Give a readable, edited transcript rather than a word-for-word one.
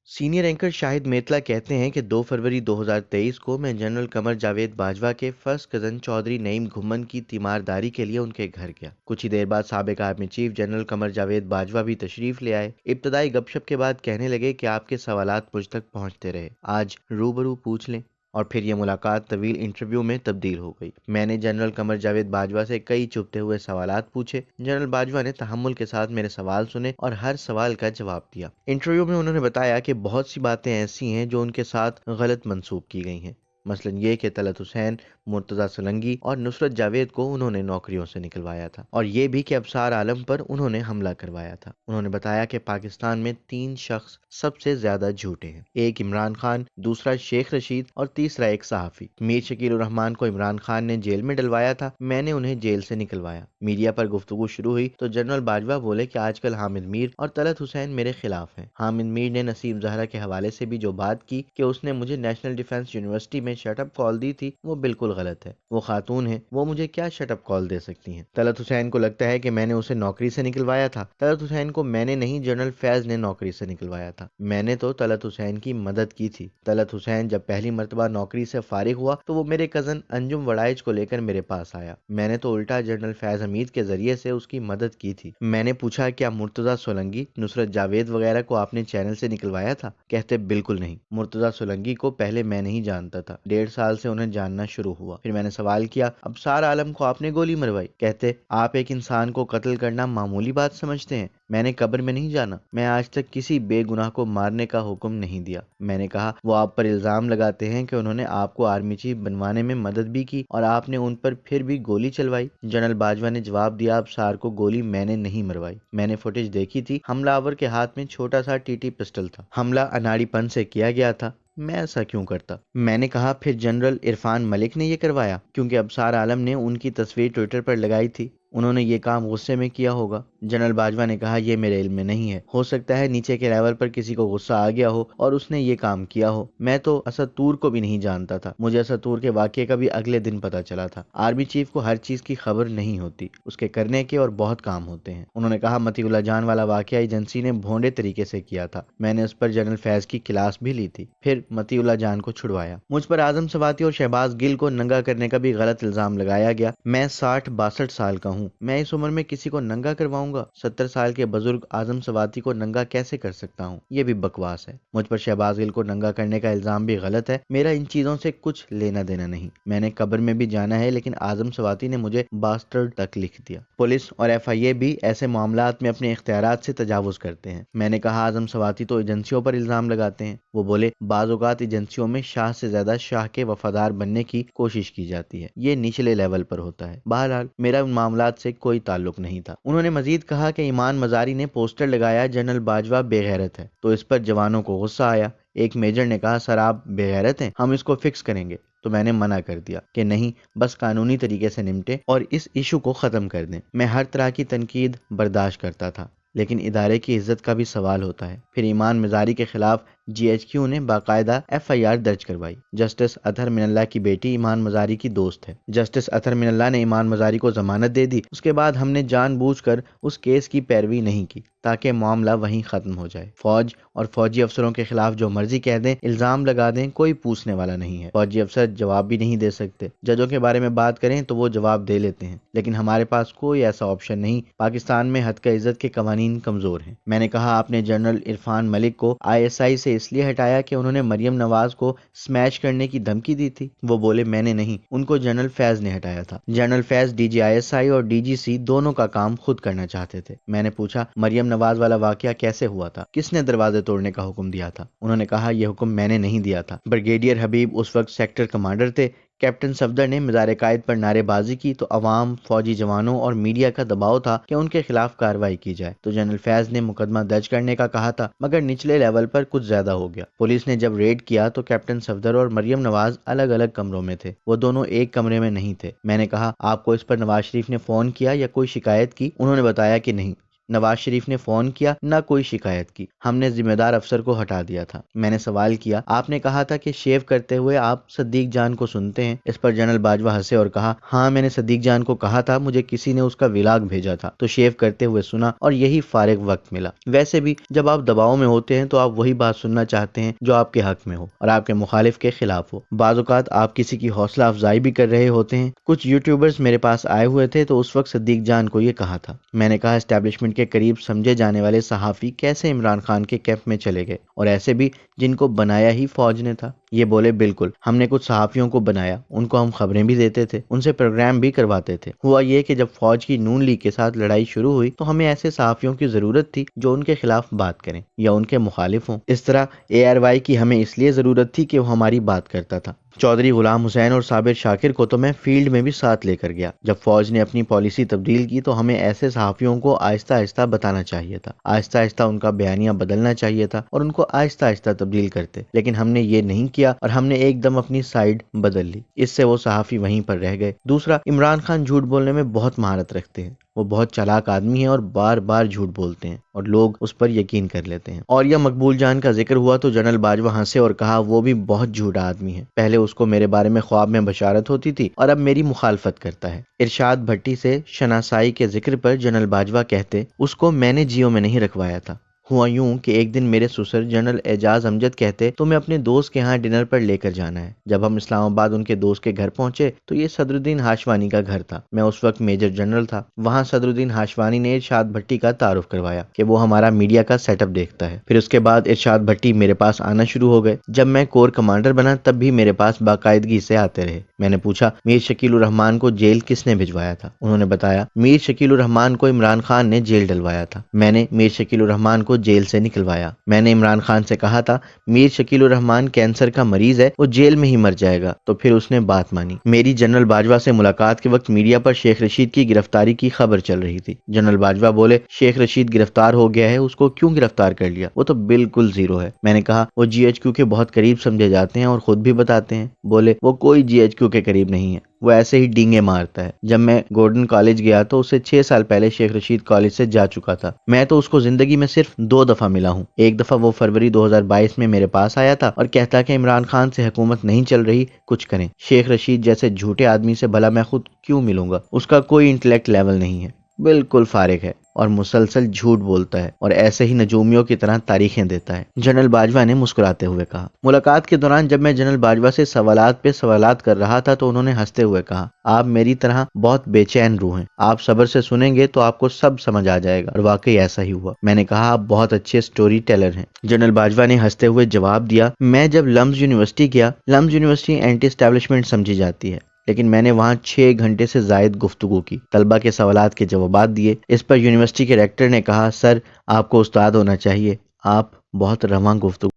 Senior anchor Shahid मेतला कहते हैं कि 2 फरवरी 2023 को मैं जनरल कमर जावेद बाजवा के फर्स्ट कजन चौधरी नईम घुम्मन की तीमारदारी के लिए उनके घर गया। कुछ ही देर बाद साबिक army chief general Qamar Javed Bajwa भी तशरीफ ले आए। इब्तदाई गपशप के बाद कहने लगे कि आपके सवालात मुझ तक पहुंचते रहे, आज रूबरू पूछ लें। और फिर ये मुलाकात तवील इंटरव्यू में तब्दील हो गई। मैंने जनरल कमर जावेद बाजवा से कई चुभते हुए सवालात पूछे। जनरल बाजवा ने तहम्मुल के साथ मेरे सवाल सुने और हर सवाल का जवाब दिया। इंटरव्यू में उन्होंने बताया कि बहुत सी बातें ऐसी हैं जो उनके साथ गलत मंसूब की गई हैं। मसलन ये कि तलत हुसैन, मुर्तज़ा सोलंकी और नुसरत जावेद को उन्होंने नौकरियों से निकलवाया था, और ये भी कि अबसार आलम पर उन्होंने हमला करवाया था। उन्होंने बताया कि पाकिस्तान में 3 शख्स सबसे ज्यादा झूठे हैं, एक इमरान खान, दूसरा शेख रशीद और तीसरा एक सहाफ़ी। मीर शकील उर रहमान को इमरान खान ने जेल में डलवाया था, मैंने उन्हें जेल से निकलवाया। मीडिया पर गुफ्तगू शुरू हुई तो जनरल बाजवा बोले कि आजकल हामिद मीर और तलत हुसैन मेरे खिलाफ हैं। हामिद मीर ने नसीम जहरा के हवाले से भी जो बात की कि उसने मुझे नेशनल डिफेंस यूनिवर्सिटी में शटअप कॉल दी थी, वो बिल्कुल गलत है। वो खातून है, वो मुझे क्या शटअप कॉल दे सकती हैं। तलत हुसैन को लगता है कि मैंने उसे नौकरी से निकलवाया था। तलत हुसैन को मैंने नहीं, जनरल फैज ने नौकरी से निकलवाया था। मैंने तो तलत हुसैन की मदद की थी। तलत हुसैन जब पहली मर्तबा नौकरी से फारिग हुआ तो वो मेरे कजन अंजुम वड़ाइज को लेकर मेरे पास आया। मैंने तो उल्टा जनरल फैज हमीद के जरिए से उसकी मदद की थी। मैंने पूछा, क्या मुर्तजा सोलंकी, नुसरत जावेद वगैरह को आपने चैनल से निकलवाया था? कहते बिल्कुल नहीं। मुर्तजा सोलंकी को पहले मैं नहीं जानता था, 1.5 साल से उन्हें जानना शुरू हुआ। फिर मैंने सवाल किया, अबसार आलम को आपने गोली मरवाई? कहते आप एक इंसान को कत्ल करना मामूली बात समझते हैं? मैंने कब्र में नहीं जाना, मैं आज तक किसी बेगुनाह को मारने का हुक्म नहीं दिया। मैंने कहा, वो आप पर इल्जाम लगाते हैं कि उन्होंने आपको आर्मी चीफ बनवाने में मदद भी की और आपने उन पर फिर भी गोली चलवाई। जनरल बाजवा ने जवाब दिया, अबसार को गोली मैंने नहीं मरवाई। मैंने फुटेज देखी थी, हमलावर के हाथ में छोटा सा टीटी पिस्टल था। हमला अनाड़ीपन से किया गया था, मैं ऐसा क्यों करता? मैंने कहा, फिर जनरल इरफान मलिक ने यह करवाया क्योंकि अबसार आलम ने उनकी तस्वीर ट्विटर पर लगाई थी, उन्होंने ये काम गुस्से में किया होगा। जनरल बाजवा ने कहा, यह मेरे इल्म में नहीं है, हो सकता है नीचे के लेवल पर किसी को गुस्सा आ गया हो और उसने ये काम किया हो। मैं तो असदूर को भी नहीं जानता था, मुझे असदूर के वाक़े का भी अगले दिन पता चला था। आर्मी चीफ को हर चीज की खबर नहीं होती, उसके करने के और बहुत काम होते हैं। उन्होंने कहा, मतीउल्लाह जान वाला वाक़या एजेंसी ने भोंडे तरीके से किया था, मैंने उस पर जनरल फैज की क्लास भी ली थी, फिर मतीउल्लाह जान को छुड़वाया। मुझ पर आजम सवाती और शहबाज गिल को नंगा करने का भी गलत इल्जाम लगाया गया। मैं 60-62 साल का हूँ, मैं इस उम्र में किसी को नंगा करवाऊंगा? 70 साल के बुजुर्ग आजम सवाती को नंगा कैसे कर सकता हूँ? ये भी बकवास है। मुझ पर शहबाज गिल को नंगा करने का इल्जाम भी गलत है। मेरा इन चीजों से कुछ लेना देना नहीं। मैंने कब्र में भी जाना है, लेकिन आजम सवाती ने मुझे बास्टर्ड तक लिख दिया। पुलिस और FIA भी ऐसे मामलात में अपने इख्तियारात से तजावुज करते हैं। मैंने कहा, आजम सवाती तो एजेंसियों पर इल्जाम लगाते हैं। वो बोले, बाज़ औक़ात एजेंसियों में शाह से ज्यादा शाह के वफादार बनने की कोशिश की जाती है, ये निचले लेवल पर होता है। बहरहाल मेरा उन मामलात से कोई ताल्लुक नहीं था। उन्होंने मजीद कहा कि ईमान मजारी ने पोस्टर लगाया, जनरल बाजवा बेगैरत है, तो इस पर जवानों को गुस्सा आया। एक मेजर ने कहा, सर आप बेगैरत हैं, हम इसको फिक्स करेंगे। तो मैंने मना कर दिया कि नहीं, बस कानूनी तरीके से निपटे और इस इशू को ख़त्म कर दें। मैं हर तरह की तनकीद बर्दाश्त करता था, लेकिन इदारे की इज्जत का भी सवाल होता है। फिर ईमान मजारी के खिलाफ GHQ ने बाकायदा FIR दर्ज करवाई। जस्टिस अतहर मिनल्ला की बेटी ईमान मजारी की दोस्त है। जस्टिस अतहर मिनल्ला ने ईमान मजारी को जमानत दे दी। उसके बाद हमने जानबूझकर उस केस की पैरवी नहीं की ताकि मामला वहीं खत्म हो जाए। फौज और फौजी अफसरों के खिलाफ जो मर्जी कह दें, इल्जाम लगा दें, कोई पूछने वाला नहीं है। फौजी अफसर जवाब भी नहीं दे सकते। जजों के बारे में बात करें तो वो जवाब दे लेते हैं, लेकिन हमारे पास कोई ऐसा ऑप्शन नहीं। पाकिस्तान में हद का इज्जत के कवानीन कमजोर हैं। मैंने कहा, आपने जनरल इरफान मलिक को ISI से इसलिए हटाया कि उन्होंने मरियम नवाज को स्मैश करने की धमकी दी थी? वो बोले, मैंने नहीं, उनको जनरल फैज ने हटाया था। जनरल फैज DG ISI और DGC दोनों का काम खुद करना चाहते थे। मैंने पूछा, मरियम नवाज वाला वाकया कैसे हुआ था? किसने दरवाजे तोड़ने का हुक्म दिया था? उन्होंने कहा, यह हुक्म मैंने नहीं दिया था। ब्रिगेडियर हबीब उस वक्त सेक्टर कमांडर थे। कैप्टन सफदर ने मज़ार कायद पर नारेबाजी की तो अवाम, फौजी जवानों और मीडिया का दबाव था कि उनके खिलाफ कार्रवाई की जाए। तो जनरल फैज ने मुकदमा दर्ज करने का कहा था, मगर निचले लेवल पर कुछ ज्यादा हो गया। पुलिस ने जब रेड किया तो कैप्टन सफदर और मरियम नवाज अलग अलग कमरों में थे, वो दोनों एक कमरे में नहीं थे। मैंने कहा, आपको इस पर नवाज शरीफ ने फोन किया या कोई शिकायत की? उन्होंने बताया कि नहीं। नवाज शरीफ ने फोन किया, ना कोई शिकायत की। हमने जिम्मेदार अफसर को हटा दिया था। मैंने सवाल किया, आपने कहा था कि शेव करते हुए आप सदीक जान को सुनते हैं। इस पर जनरल बाजवा हंसे और कहा, हाँ, मैंने सदीक जान को कहा था, मुझे किसी ने उसका विलाग भेजा था तो शेव करते हुए सुना और यही फारिग वक्त मिला। वैसे भी जब आप दबाव में होते हैं तो आप वही बात सुनना चाहते हैं जो आपके हक में हो और आपके मुखालिफ के खिलाफ हो। बाज़ औक़ात आप किसी की हौसला अफजाई भी कर रहे होते हैं। कुछ यूट्यूबर्स मेरे पास आए हुए थे तो उस वक्त सदीक जान को ये कहा था। मैंने कहा, एस्टेब्लिशमेंट के करीब समझे जाने वाले सहाफ़ी कैसे इमरान खान के कैंप में चले गए, और ऐसे भी जिनको बनाया ही फौज ने था। ये बोले, बिल्कुल, हमने कुछ सहाफ़ियों को बनाया, उनको हम खबरें भी देते थे, उनसे प्रोग्राम भी करवाते थे। हुआ ये कि जब फौज की नून लीग के साथ लड़ाई शुरू हुई तो हमें ऐसे सहाफ़ियों की ज़रूरत थी जो उनके खिलाफ बात करें या उनके मुखालिफ हों। इस तरह ARY की हमें इसलिए ज़रूरत थी कि वो हमारी बात करता था। चौधरी गुलाम हुसैन और साबिर शाकिर को तो मैं फील्ड में भी साथ लेकर गया। जब फौज ने अपनी पॉलिसी तब्दील की तो हमें ऐसे सहाफ़ियों को आहिस्ता आहिस्ता बताना चाहिए था, आहिस्ता आहिस्ता उनका बयानिया बदलना चाहिए था और उनको आहिस्ता आहिस्ता तब्दील करते, लेकिन हमने ये नहीं किया और हमने एकदम अपनी साइड बदल ली। इससे वो सहाफ़ी वहीं पर रह गए। दूसरा, इमरान खान झूठ बोलने में बहुत महारत रखते हैं। वो बहुत चालाक आदमी है और बार बार झूठ बोलते हैं और लोग उस पर यकीन कर लेते हैं। और यह मकबूल जान का जिक्र हुआ तो जनरल बाजवा हंसे और कहा, वो भी बहुत झूठा आदमी है। पहले उसको मेरे बारे में ख्वाब में बशारत होती थी और अब मेरी मुखालफत करता है। इरशाद भट्टी से शनासाई के जिक्र पर जनरल बाजवा कहते, उसको मैंने जियो में नहीं रखवाया था। हुआ यूं कि एक दिन मेरे ससुर जनरल एजाज अमजद कहते, तुम्हें अपने दोस्त के यहाँ डिनर पर लेकर जाना है। जब हम इस्लामाबाद उनके दोस्त के घर पहुंचे तो ये सदरुद्दीन हाशवानी का घर था। मैं उस वक्त मेजर जनरल था। वहाँ सदरुद्दीन हाशवानी ने इरशाद भट्टी का तारुफ करवाया कि वो हमारा मीडिया का सेटअप देखता है। फिर उसके बाद इरशाद भट्टी मेरे पास आना शुरू हो गए। जब मैं कोर कमांडर बना तब भी मेरे पास बाकायदगी से आते रहे। मैंने पूछा, मीर शकील उर रहमान को जेल किसने भिजवाया था? उन्होंने बताया, मीर शकील उर रहमान को इमरान खान ने जेल डलवाया था। मैंने मीर शकील उर रहमान को जेल से निकलवाया। मैंने इमरान खान से कहा था, मीर शकील उर रहमान कैंसर का मरीज है, वो जेल में ही मर जाएगा। तो फिर उसने बात मानी। मेरी जनरल बाजवा से मुलाकात के वक्त मीडिया पर शेख रशीद की गिरफ्तारी की खबर चल रही थी। जनरल बाजवा बोले, शेख रशीद गिरफ्तार हो गया है, उसको क्यों गिरफ्तार कर लिया? वो तो बिल्कुल जीरो है। मैंने कहा, वो GHQ के बहुत करीब समझे जाते हैं और खुद भी बताते हैं। बोले, वो कोई GHQ के करीब नहीं है, वो ऐसे ही डींगे मारता है। जब मैं गोल्डन कॉलेज गया तो उससे 6 साल पहले शेख रशीद कॉलेज से जा चुका था। मैं तो उसको जिंदगी में सिर्फ 2 दफा मिला हूँ। एक दफा वो फरवरी 2022 में मेरे पास आया था और कहता कि इमरान खान से हुकूमत नहीं चल रही, कुछ करें। शेख रशीद जैसे झूठे आदमी से भला मैं खुद क्यों मिलूंगा? उसका कोई इंटेलेक्ट लेवल नहीं है, बिल्कुल फारिग है और मुसलसल झूठ बोलता है और ऐसे ही नजूमियों की तरह तारीखें देता है। जनरल बाजवा ने मुस्कुराते हुए कहा। मुलाकात के दौरान जब मैं जनरल बाजवा से सवालात पे सवालात कर रहा था तो उन्होंने हंसते हुए कहा, आप मेरी तरह बहुत बेचैन रूह हैं, आप सब्र से सुनेंगे तो आपको सब समझ आ जाएगा। और वाकई ऐसा ही हुआ। मैंने कहा, आप बहुत अच्छे स्टोरी टेलर हैं। जनरल बाजवा ने हंसते हुए जवाब दिया, मैं जब लम्स यूनिवर्सिटी गया, लम्स यूनिवर्सिटी एंटी एस्टैब्लिशमेंट समझी जाती है, लेकिन मैंने वहाँ 6 घंटे से जायद गुफ्तगू की, तलबा के सवालात के जवाबात दिए। इस पर यूनिवर्सिटी के रेक्टर ने कहा, सर, आपको उस्ताद होना चाहिए, आप बहुत रवां गुफ्तगू